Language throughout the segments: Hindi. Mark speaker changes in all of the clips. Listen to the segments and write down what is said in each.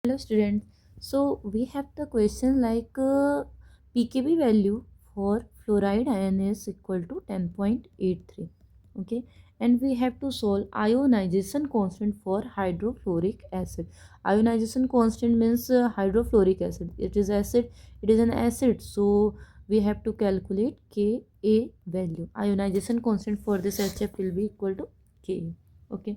Speaker 1: Hello students, so we have the question like pKb value for fluoride ion is equal to 10.83. Okay, and we have to solve ionization constant for hydrofluoric acid. Ionization constant means hydrofluoric acid. It is acid, it is an acid, so we have to calculate Ka value. Ionization constant for this HF will be equal to Ka. Okay,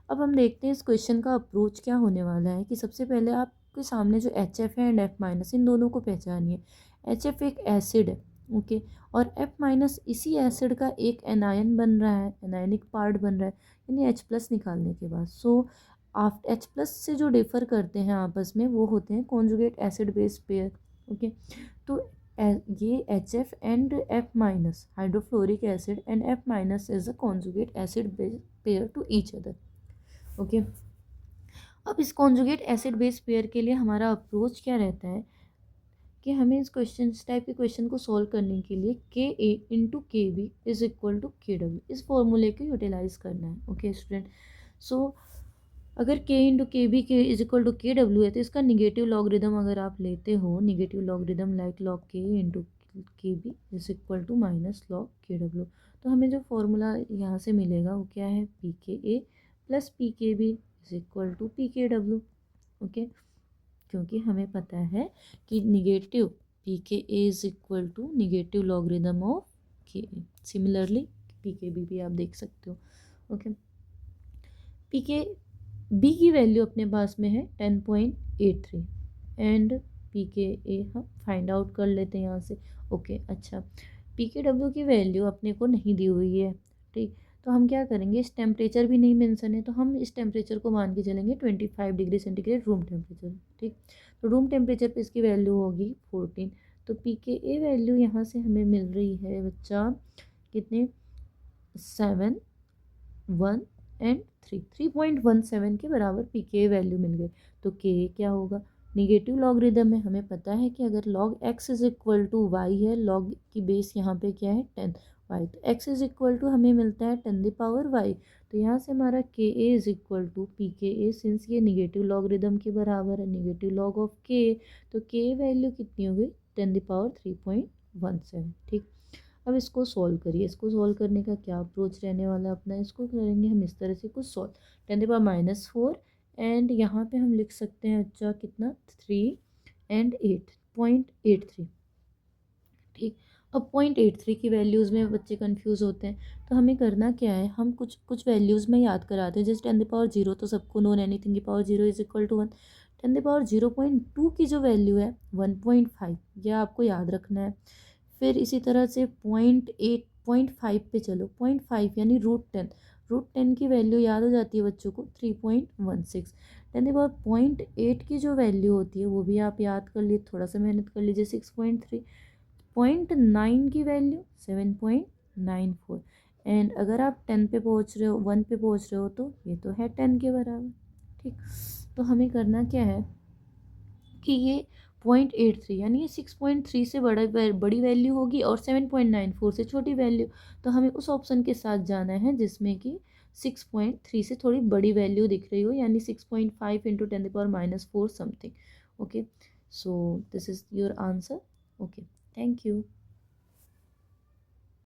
Speaker 1: अब हम देखते हैं इस क्वेश्चन का अप्रोच क्या होने वाला है कि सबसे पहले आपके सामने जो एच एफ है एंड एफ माइनस, इन दोनों को पहचानिए। एच एफ एक एसिड है, ओके, और एफ माइनस इसी एसिड का एक एनायन बन रहा है, एनायनिक पार्ट बन रहा है, यानी एच प्लस निकालने के बाद। सो आप एच प्लस से जो डिफर करते हैं आपस में वो होते हैं conjugate acid base pair. Okay, तो ये H F and F minus, hydrofluoric acid and F minus is a conjugate acid base pair to each other. Okay, अब इस कॉन्जुगेट एसिड बेस पेयर के लिए हमारा अप्रोच क्या रहता है कि हमें इस टाइप के क्वेश्चन को सॉल्व करने के लिए के ए into K B is equal to K W, इस फॉर्मूले को यूटिलाइज करना है। ओके स्टूडेंट, सो अगर के into K B K is equal to K W है तो इसका निगेटिव लॉगरिदम अगर आप लेते हो, negative logarithm like log K into K B is equal to minus log K W, तो हमें जो फॉर्मूला यहाँ से मिलेगा वो क्या है, P K A plus P K B is equal to P K W. Okay, क्योंकि हमें पता है कि negative P K A is equal to negative logarithm of K A. Similarly P K B भी आप देख सकते हो। ओके, पी के बी की वैल्यू अपने पास में है 10.83 एंड पी के ए हम फाइंड आउट कर लेते हैं यहाँ से। ओके, अच्छा, पी के डब्ल्यू की वैल्यू अपने को नहीं दी हुई है, ठीक, तो हम क्या करेंगे, इस टेम्परेचर भी नहीं मेंशन है तो हम इस टेम्परेचर को मान के चलेंगे 25 डिग्री सेंटीग्रेड रूम टेम्परेचर। ठीक, तो रूम टेम्परेचर पे इसकी वैल्यू होगी 14, तो पी के ए वैल्यू यहाँ से हमें मिल रही है बच्चा कितने, 7, 1 एंड 3.17 के बराबर पी के वैल्यू मिल गई। तो के क्या होगा, निगेटिव लॉगरिदम में हमें पता है कि अगर log X is equal to Y है, लॉग की बेस यहाँ पे क्या है 10 वाई, तो एक्स इज इक्वल टू हमें मिलता है 10 द पावर वाई, तो यहाँ से हमारा के A is equal to P K A, since ये निगेटिव लॉगरिदम के बराबर है, निगेटिव लॉग ऑफ के, तो के वैल्यू कितनी हो गई 10 द पावर 3.17। ठीक, अब इसको सॉल्व करिए। इसको सॉल्व करने का क्या अप्रोच रहने वाला है अपना, इसको करेंगे हम इस तरह से कुछ सॉल्व, 10⁻⁻⁴ एंड यहाँ पे हम लिख सकते हैं अच्छा कितना 3 एंड 8.83। ठीक, अब 0.83 की वैल्यूज़ में बच्चे कंफ्यूज होते हैं, तो हमें करना क्या है, हम कुछ कुछ वैल्यूज़ में याद कराते हैं। जैसे 10⁻0 तो सबको नोन, एनीथिंग की पावर 0 इज इक्वल टू 1। 10⁻0.2 की जो वैल्यू है 1.5, यह आपको याद रखना है। फिर इसी तरह से 0.5 पे चलो, 0.5 यानी रूट टेन की वैल्यू याद हो जाती है बच्चों को 3.16। 10⁻0.8 की जो वैल्यू होती है वो भी आप याद कर लिए, थोड़ा सा मेहनत कर लीजिए 6.3। 0.9 की वैल्यू 7.94, एंड अगर आप 10 पे पहुंच रहे हो, 1 पे पहुंच रहे हो तो ये तो है 10 के बराबर। ठीक, तो हमें करना क्या है कि ये 0.83 यानी ये 6.3 से बड़ी वैल्यू होगी और 7.94 से छोटी वैल्यू, तो हमें उस ऑप्शन के साथ जाना है जिसमें कि 6.3 से थोड़ी बड़ी वैल्यू दिख रही हो, यानी 6.5 into 10⁻⁴ something. Okay, so this is your answer. Okay, thank you.